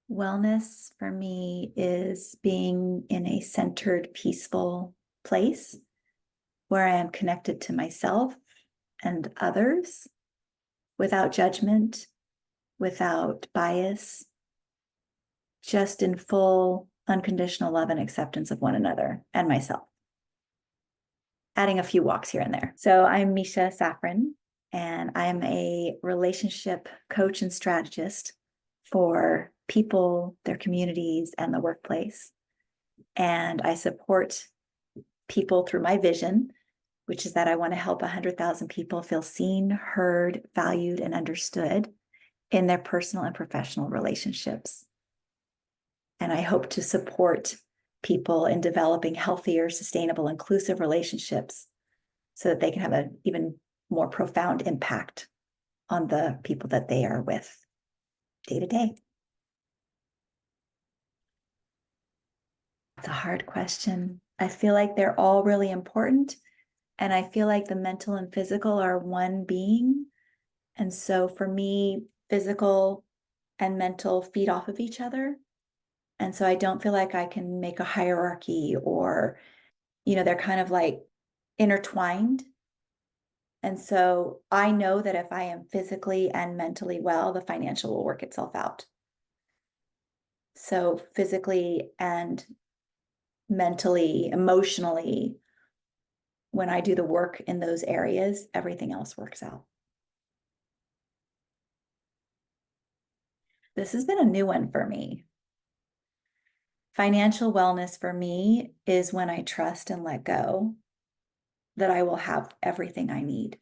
Wellness for me is being in a centered, peaceful place where I am connected to myself and others without judgment, without bias, just in full unconditional love and acceptance of one another and myself, adding a few walks here and there. So I'm Misha Safran, and I'm a relationship coach and strategist for people, their communities, and the workplace. And I support people through my vision, which is that I want to help 100,000 people feel seen, heard, valued, and understood in their personal and professional relationships. And I hope to support people in developing healthier, sustainable, inclusive relationships so that they can have an even more profound impact on the people that they are with day to day. It's a hard question. I feel like they're all really important. And I feel like the mental and physical are one being. And so for me, physical and mental feed off of each other. And so I don't feel like I can make a hierarchy or, they're kind of like intertwined. And so I know that if I am physically and mentally well, the financial will work itself out. So physically and mentally, emotionally, when I do the work in those areas, everything else works out. This has been a new one for me. Financial wellness for me is when I trust and let go that I will have everything I need.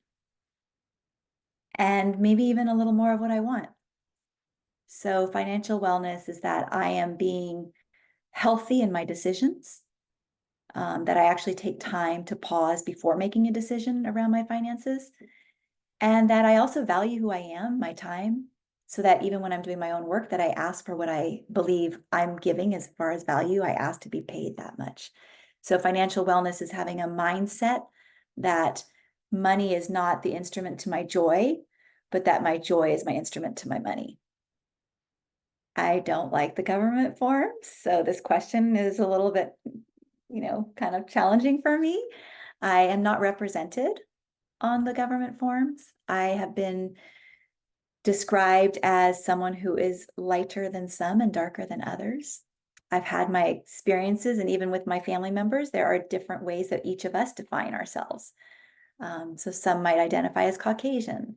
And maybe even a little more of what I want. So financial wellness is that I am being healthy in my decisions, that I actually take time to pause before making a decision around my finances, and that I also value who I am, my time, so that even when I'm doing my own work, that I ask for what I believe I'm giving as far as value, I ask to be paid that much. So financial wellness is having a mindset that money is not the instrument to my joy, but that my joy is my instrument to my money. I don't like the government forms, so this question is a little bit, kind of challenging for me. I am not represented on the government forms. I have been described as someone who is lighter than some and darker than others. I've had my experiences, and even with my family members, there are different ways that each of us define ourselves. So some might identify as Caucasian,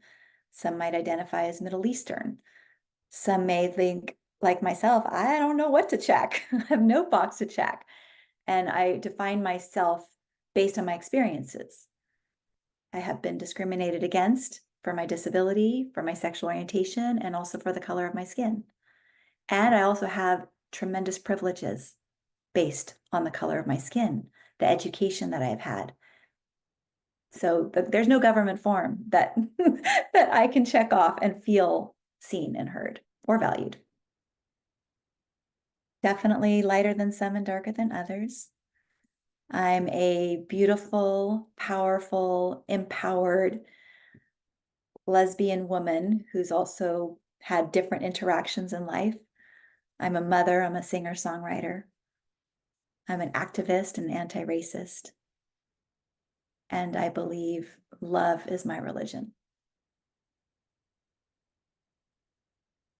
some might identify as Middle Eastern. Some may think, like myself, I don't know what to check. I have no box to check. And I define myself based on my experiences. I have been discriminated against for my disability, for my sexual orientation, and also for the color of my skin. And I also have tremendous privileges based on the color of my skin, the education that I've had. So there's no government form that that I can check off and feel seen and heard or valued. Definitely lighter than some and darker than others. I'm a beautiful, powerful, empowered lesbian woman who's also had different interactions in life. I'm a mother, I'm a singer-songwriter. I'm an activist and anti-racist. And I believe love is my religion.